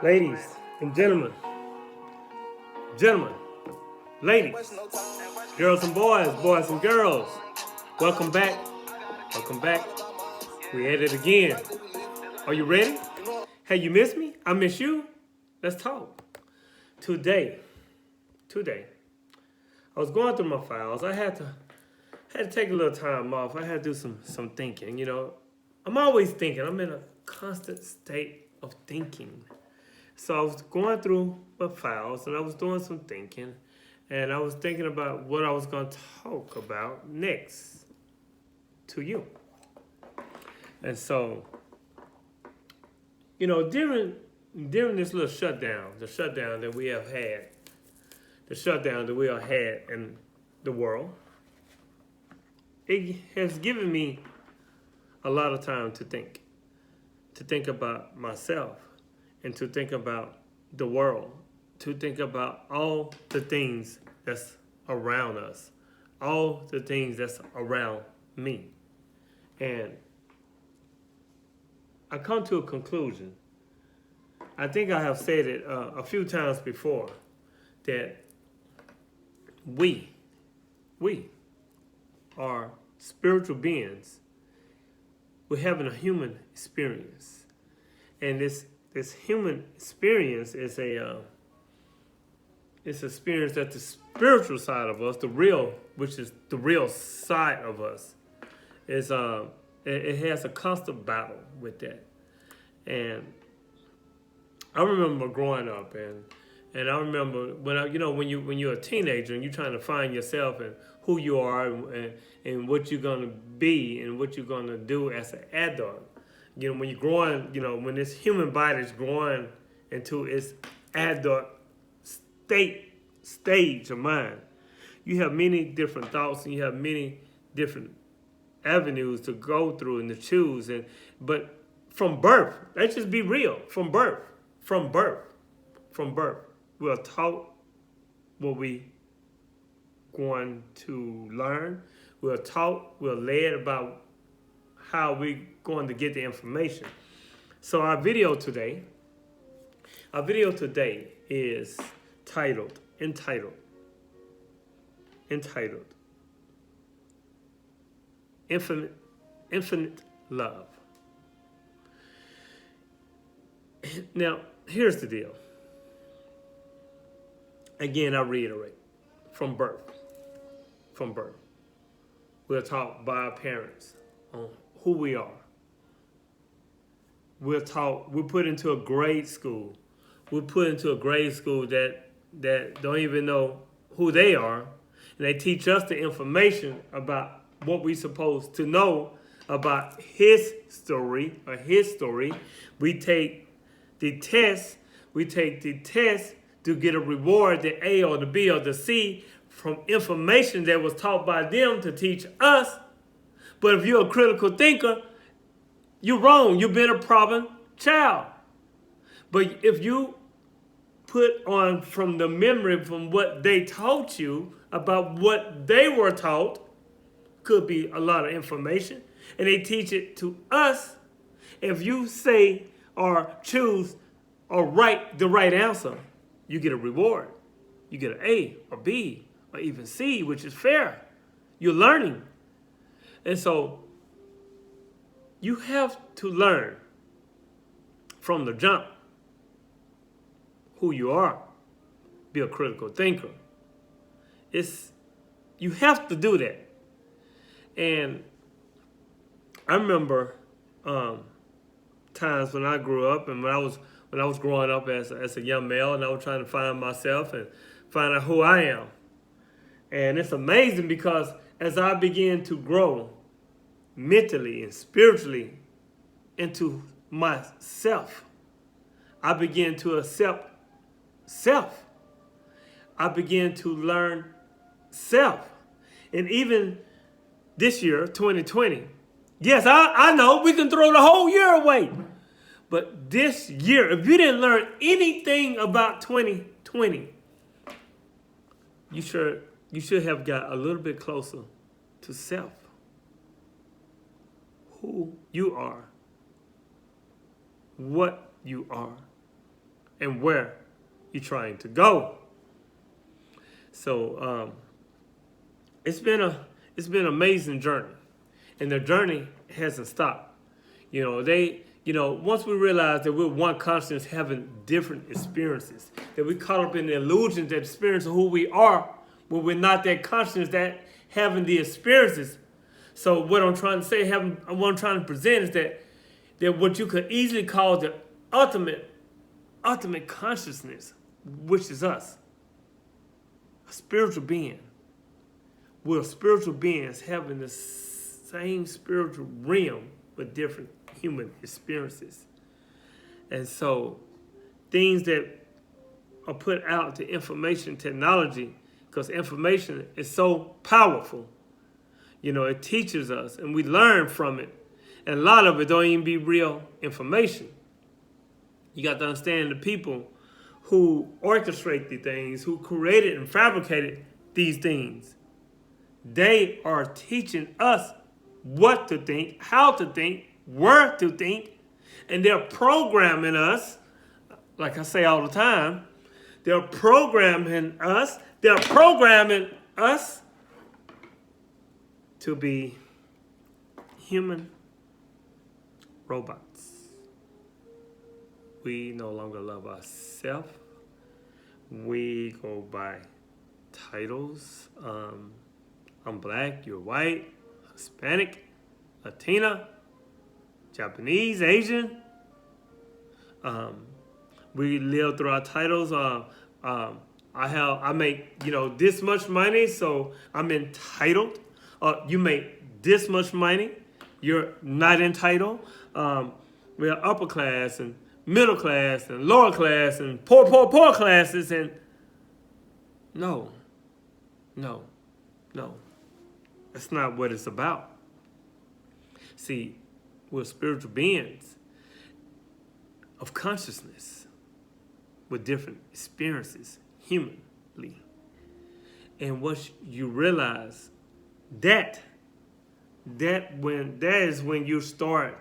Ladies and gentlemen, ladies, girls and boys and girls, welcome back. Welcome back. We at it again. Are you ready? Hey, you miss me? I miss you. Let's talk. Today, I was going through my files. I had to take a little time off. I had to do some thinking. I'm always thinking. I'm in a constant state of thinking. So I was going through my files and I was doing some thinking, and I was thinking about what I was going to talk about next to you. And so, during this little shutdown, the shutdown that we have had, in the world, it has given me a lot of time to think about myself, and to think about the world, to think about all the things that's around us, all the things that's around me. And I come to a conclusion. I think I have said it a few times before, that we are spiritual beings. We're having a human experience. And this human experience is it's experience that the spiritual side of us, which is the real side of us, is it has a constant battle with that. And I remember growing up, and I remember when you're a teenager and you're trying to find yourself and who you are, and what you're gonna be and what you're gonna do as an adult. When you're growing, when this human body is growing into its adult stage of mind, you have many different thoughts and you have many different avenues to go through and to choose. But from birth, let's just be real. From birth, we're taught what we going to learn. We're led about how we're going to get the information. So our video today is entitled Infinite Love. Now, here's the deal. Again, I reiterate, from birth, we're taught by our parents on who we are. We're put into a grade school. We're put into a grade school that don't even know who they are. And they teach us the information about what we're supposed to know about his story. We take the test. To get a reward, the A or the B or the C, from information that was taught by them to teach us. But if you're a critical thinker, you're wrong. You've been a problem child. But if you put on from the memory from what they taught you about what they were taught, could be a lot of information, and they teach it to us. If you say or choose or write the right answer, you get a reward. You get an A or B or even C, which is fair. You're learning. And so you have to learn from the jump who you are. Be a critical thinker. You have to do that. And I remember times when I grew up and when I was growing up as a young male, and I was trying to find myself and find out who I am. And it's amazing because as I began to grow mentally and spiritually into myself, I began to accept self. I began to learn self. And even this year, 2020, yes, I know we can throw the whole year away. But this year, if you didn't learn anything about 2020, you should have got a little bit closer to self. Who you are, what you are, and where you're trying to go. So it's been an amazing journey, and the journey hasn't stopped. Once we realize that we're one consciousness having different experiences, that we caught up in the illusion, that experience of who we are, when we're not that consciousness that having the experiences. So what I'm trying to say, what I'm trying to present is that what you could easily call the ultimate consciousness, which is us, a spiritual being. We're spiritual beings having the same spiritual realm but different human experiences. And so things that are put out to information technology, because information is so powerful, it teaches us and we learn from it. And a lot of it don't even be real information. You got to understand the people who orchestrate the things, who created and fabricated these things. They are teaching us what to think, how to think, where to think, and they're programming us, like I say all the time, they're programming us to be human robots. We no longer love ourselves. We go by titles. I'm black, you're white, Hispanic, Latina, Japanese, Asian. We live through our titles. I make this much money, so I'm entitled. You make this much money, you're not entitled. We're upper class and middle class and lower class and poor classes, and no. That's not what it's about. See, we're spiritual beings of consciousness with different experiences humanly. And once you realize that is when you start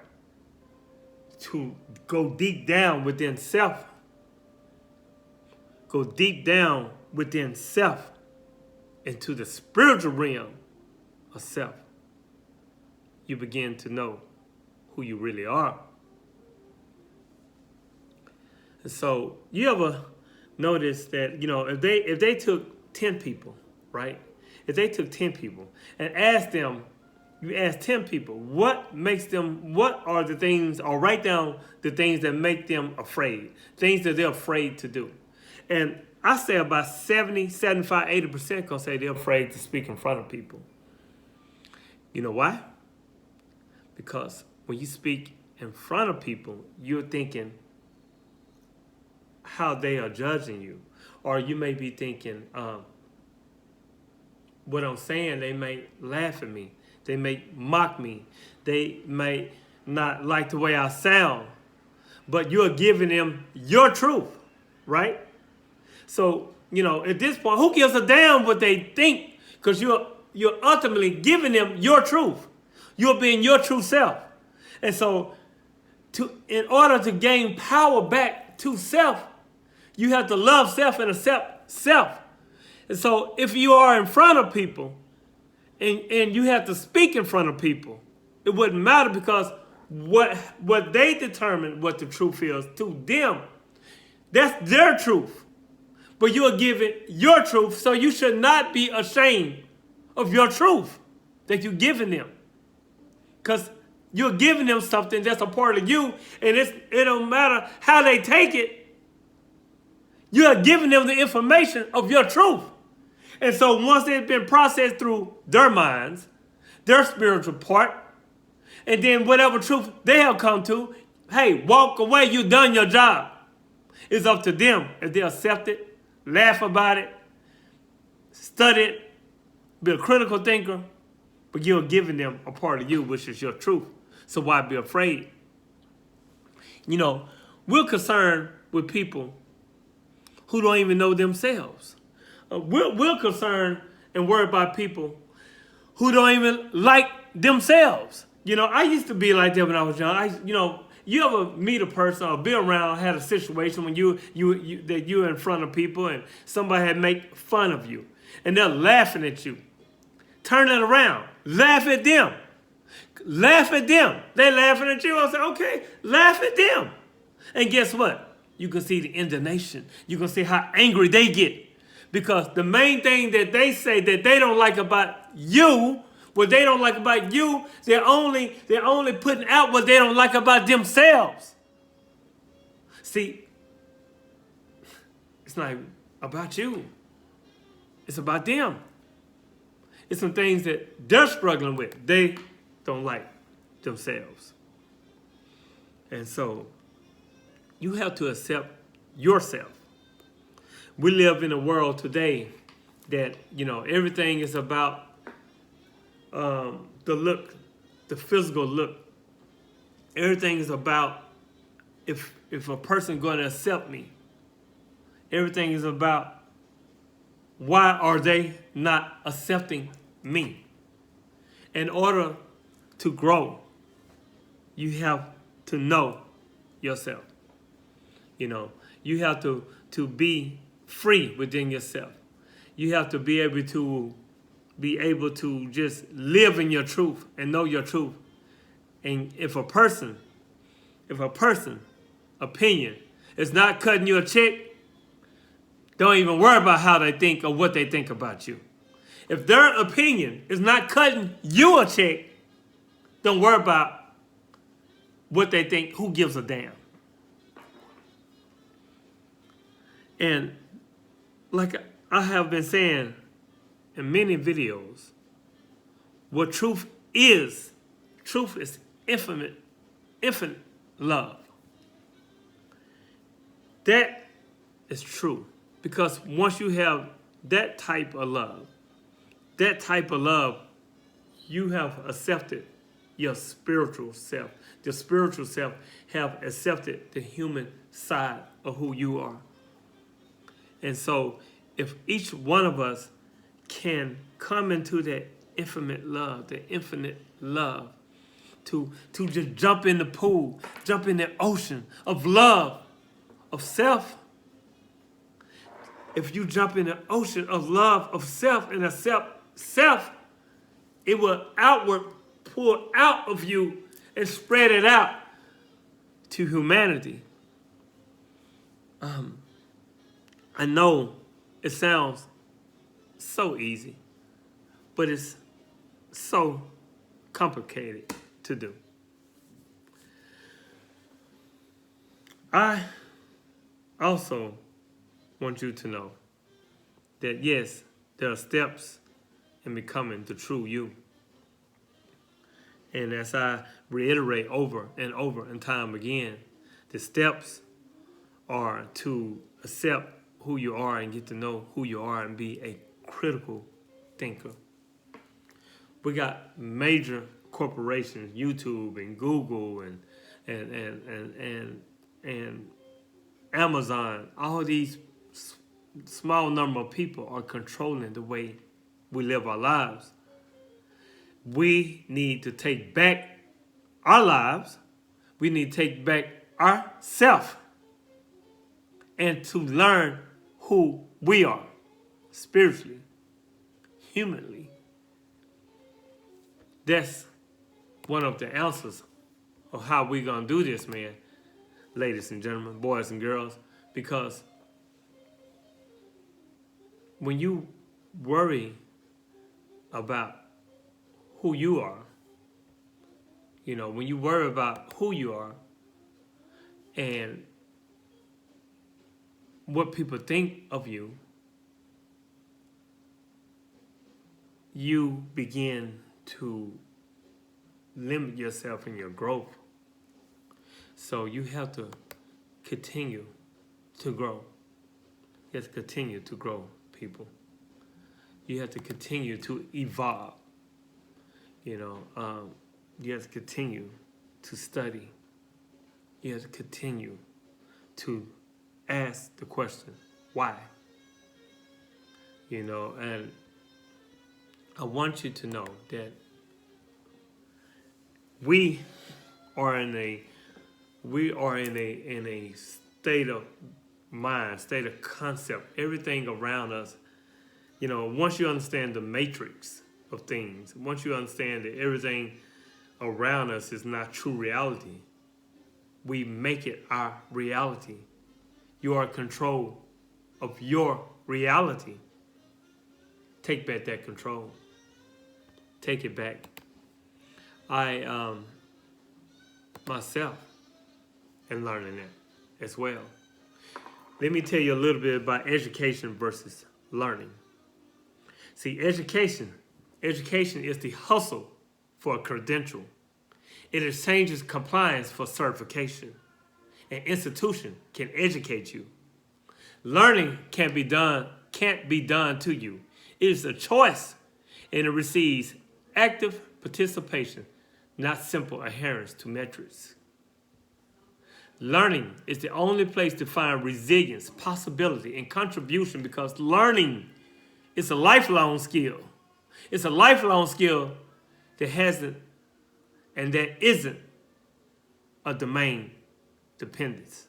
to go deep down within self. Go deep down within self into the spiritual realm of self. You begin to know who you really are. And so you ever notice that, if they took 10 people, right? If they took 10 people and you ask 10 people, what are the things, or write down the things that make them afraid, things that they're afraid to do. And I say about 70, 75, 80% gonna say they're afraid to speak in front of people. You know why? Because when you speak in front of people, you're thinking how they are judging you. Or you may be thinking, what I'm saying, they may laugh at me. They may mock me. They may not like the way I sound. But you're giving them your truth, right? So, at this point, who gives a damn what they think? Because you're ultimately giving them your truth. You're being your true self. And so, in order to gain power back to self, you have to love self and accept self. And so, if you are in front of people and you have to speak in front of people, it wouldn't matter, because what they determine what the truth is to them, that's their truth. But you are giving your truth, so you should not be ashamed of your truth that you're giving them. Because you're giving them something that's a part of you, and it don't matter how they take it. You are giving them the information of your truth. And so once it's been processed through their minds, their spiritual part, and then whatever truth they have come to, hey, walk away, you've done your job. It's up to them if they accept it, laugh about it, study it, be a critical thinker, but you're giving them a part of you, which is your truth. So why be afraid? We're concerned with people who don't even know themselves. We're concerned and worried about people who don't even like themselves. I used to be like that when I was young. you ever meet a person or be around, had a situation when that you're in front of people and somebody had make fun of you and they're laughing at you. Turn it around. Laugh at them. Laugh at them. They're laughing at you. I say, okay, laugh at them. And guess what? You can see the indignation. You can see how angry they get. Because the main thing that they say that they don't like about you, what they don't like about you, they're only putting out what they don't like about themselves. See, it's not about you. It's about them. It's some things that they're struggling with. They don't like themselves. And so you have to accept yourself. We live in a world today that, everything is about the look, the physical look. Everything is about if a person going to accept me. Everything is about why are they not accepting me. In order to grow, you have to know yourself. You have to be free within yourself. You have to be able to just live in your truth and know your truth. And if a person opinion is not cutting you a check, don't even worry about how they think or what they think about you. If their opinion is not cutting you a check, don't worry about what they think. Who gives a damn? And like I have been saying in many videos, what truth is infinite love. That is true. Because once you have that type of love, you have accepted your spiritual self. The spiritual self have accepted the human side of who you are. And so if each one of us can come into that infinite love, to just jump in the pool, jump in the ocean of love, of self. If you jump in the ocean of love, of self, and accept self, it will pour out of you and spread it out to humanity. I know it sounds so easy, but it's so complicated to do. I also want you to know that yes, there are steps in becoming the true you. And as I reiterate over and over and time again, the steps are to accept who you are and get to know who you are and be a critical thinker. We got major corporations, YouTube and Google and Amazon. All these small number of people are controlling the way we live our lives. We need to take back our lives. We need to take back ourselves and to learn who we are spiritually, humanly. That's one of the answers of how we're going to do this, man, ladies and gentlemen, boys and girls, because when you worry about who you are, when you worry about who you are and what people think of you, you begin to limit yourself in your growth. So you have to continue to grow. You have to continue to grow, people. You have to continue to evolve. You have to continue to study. You have to continue to ask the question, why? And I want you to know that we are in a We are in a state of mind, state of concept. Everything around us, once you understand the matrix of things, once you understand that everything around us is not true reality, we make it our reality. You are in control of your reality. Take back that control. Take it back. I myself am learning that as well. Let me tell you a little bit about education versus learning. See, education is the hustle for a credential. It exchanges compliance for certification. An institution can educate you. Learning can't be done to you. It is a choice, and it receives active participation, not simple adherence to metrics. Learning is the only place to find resilience, possibility, and contribution, because learning is a lifelong skill. It's a lifelong skill that hasn't and that isn't a domain dependence.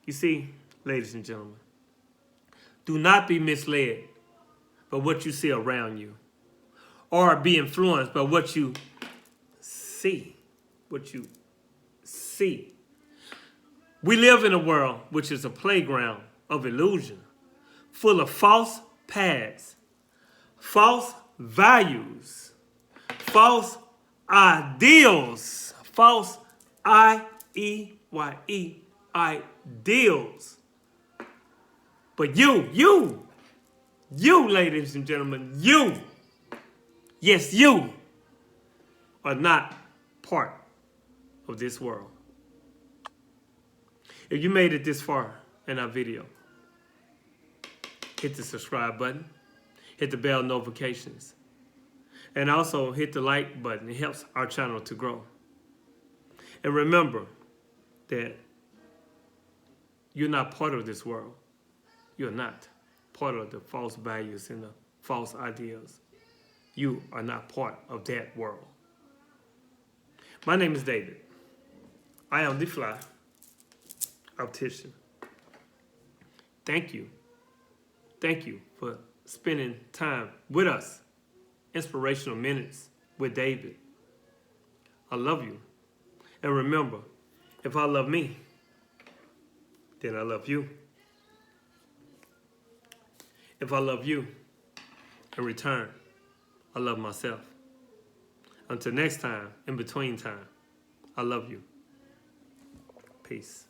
You see, ladies and gentlemen, do not be misled by what you see around you, or be influenced by what you see. We live in a world which is a playground of illusion, full of false paths, false values, false ideals, false I-E-Y-E, ideals. But you, ladies and gentlemen, yes, you are not part of this world. If you made it this far in our video, hit the subscribe button, hit the bell notifications, and also hit the like button. It helps our channel to grow. And remember that you're not part of this world. You're not part of the false values and the false ideals. You are not part of that world. My name is David. I am the fly Optician. Thank you. Thank you for spending time with us. Inspirational Minutes with David. I love you. And remember, if I love me, then I love you. If I love you, in return, I love myself. Until next time, in between time, I love you. Peace.